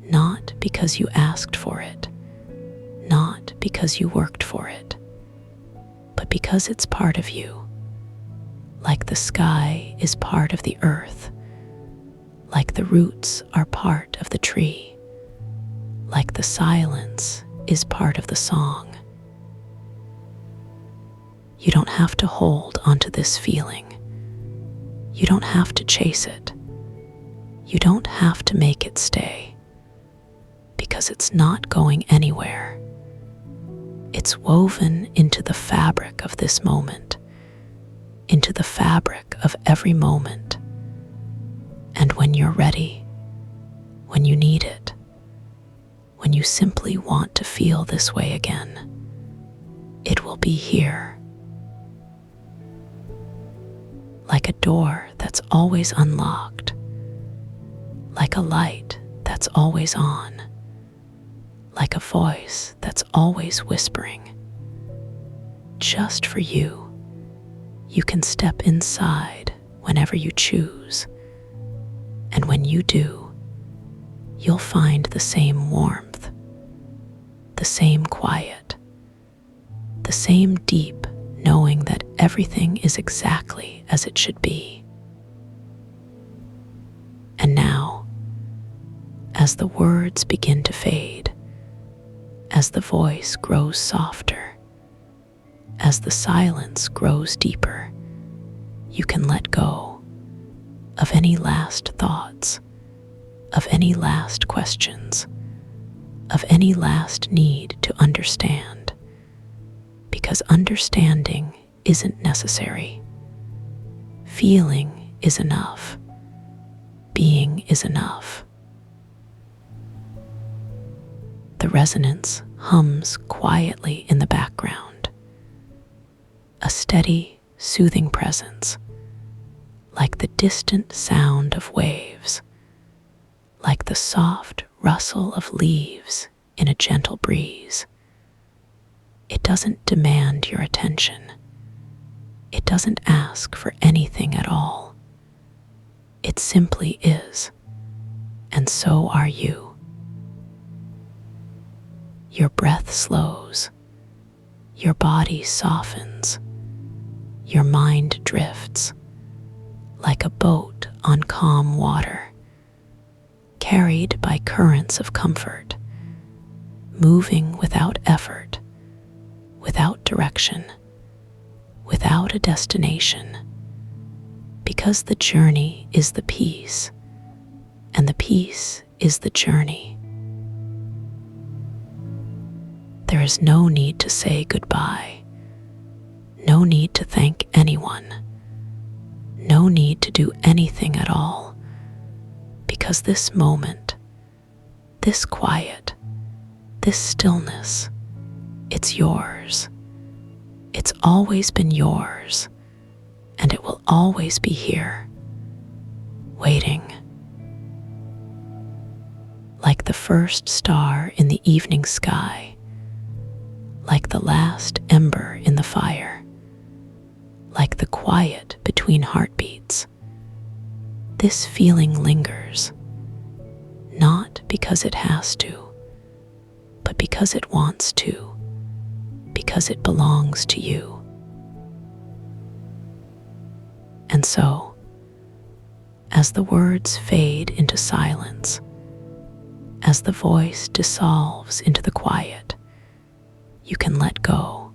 not because you asked for it, not because you worked for it, but because it's part of you, like the sky is part of the earth, like the roots are part of the tree, like the silence is part of the song. You don't have to hold onto this feeling. You don't have to chase it. You don't have to make it stay, because it's not going anywhere. It's woven into the fabric of this moment, into the fabric of every moment. And when you're ready, when you need it, when you simply want to feel this way again, it will be here. Like a door that's always unlocked, like a light that's always on, like a voice that's always whispering. Just for you, you can step inside whenever you choose, and when you do, you'll find the same warmth, the same quiet, the same deep knowing that everything is exactly as it should be. And now, as the words begin to fade, as the voice grows softer, as the silence grows deeper, you can let go of any last thoughts, of any last questions, of any last need to understand, because understanding isn't necessary. Feeling is enough. Being is enough. The resonance hums quietly in the background, a steady, soothing presence, like the distant sound of waves, like the soft rustle of leaves in a gentle breeze. It doesn't demand your attention. It doesn't ask for anything at all. It simply is, and so are you. Your breath slows, your body softens, your mind drifts, like a boat on calm water, carried by currents of comfort, moving without effort, without direction, without a destination, because the journey is the peace, And the peace is the journey. There is no need to say goodbye, no need to thank anyone, no need to do anything at all, because this moment, this quiet, this stillness, it's yours. It's always been yours, and it will always be here, waiting. Like the first star in the evening sky, like the last ember in the fire, like the quiet between heartbeats. This feeling lingers, not because it has to, but because it wants to, because it belongs to you. And so, as the words fade into silence, as the voice dissolves into the quiet, you can let go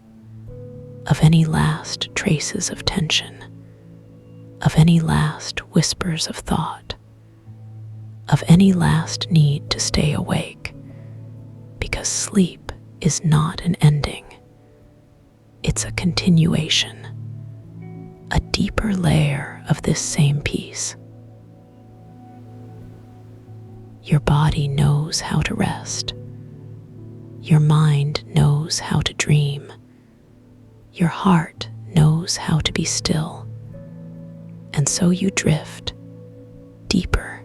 of any last traces of tension, of any last whispers of thought, of any last need to stay awake, because sleep is not an ending. It's a continuation, a deeper layer of this same peace. Your body knows how to rest. Your mind knows how to dream. Your heart knows how to be still. And so you drift deeper,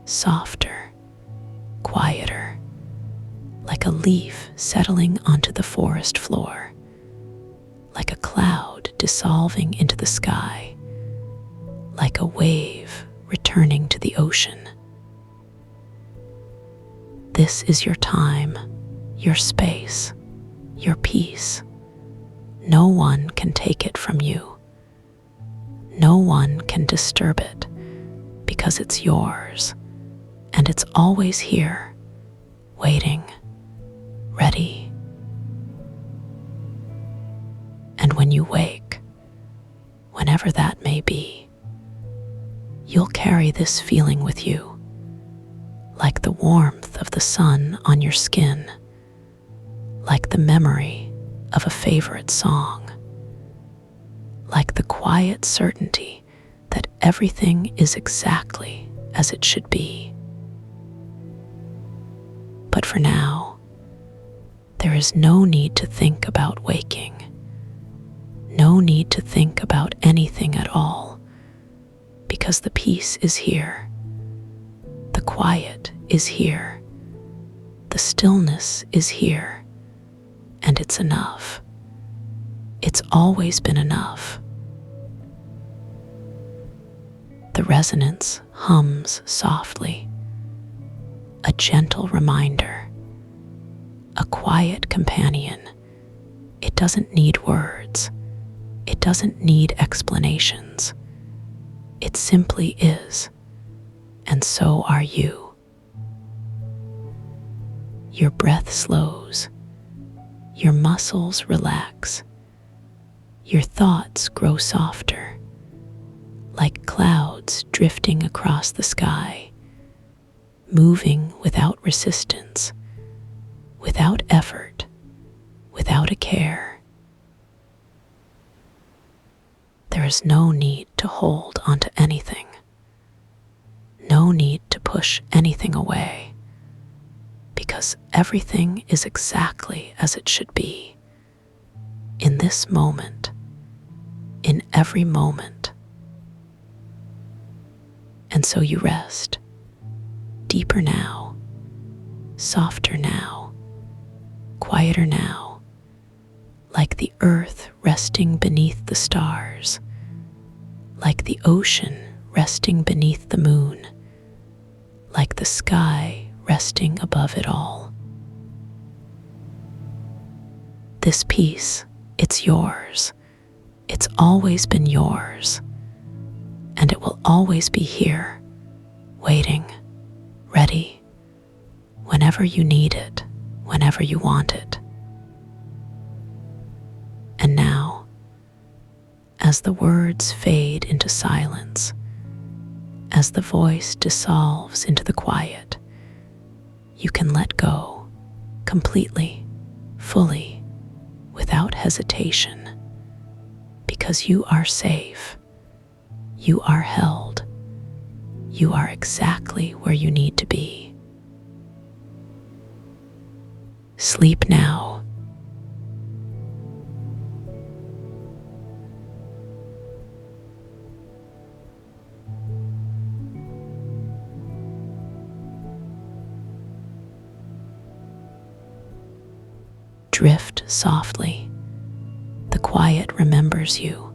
softer, quieter, like a leaf settling onto the forest floor, like a cloud dissolving into the sky, like a wave returning to the ocean. This is your time, your space, your peace. No one can take it from you. No one can disturb it, because it's yours, and it's always here, waiting, ready. And when you wake, whenever that may be, you'll carry this feeling with you, like the warmth of the sun on your skin, like the memory of a favorite song, like the quiet certainty that everything is exactly as it should be. But for now, there is no need to think about waking, no need to think about anything at all, because the peace is here, the quiet is here, the stillness is here, and it's enough. It's always been enough. The resonance hums softly, a gentle reminder, a quiet companion. It doesn't need words. It doesn't need explanations. It simply is, and so are you. Your breath slows, your muscles relax, your thoughts grow softer, like clouds drifting across the sky, moving without resistance, without effort, without a care. There is no need to hold onto anything, no need to push anything away, because everything is exactly as it should be, in this moment, in every moment. And so you rest, deeper now, softer now, quieter now, like the earth resting beneath the stars, like the ocean resting beneath the moon, like the sky resting above it all. This peace, it's yours. It's always been yours. And it will always be here, waiting, ready, whenever you need it, whenever you want it. And now, as the words fade into silence, As the voice dissolves into the quiet, you can let go completely, fully, without hesitation, because you are safe, you are held, you are exactly where you need to be. Sleep now. Drift softly. The quiet remembers you.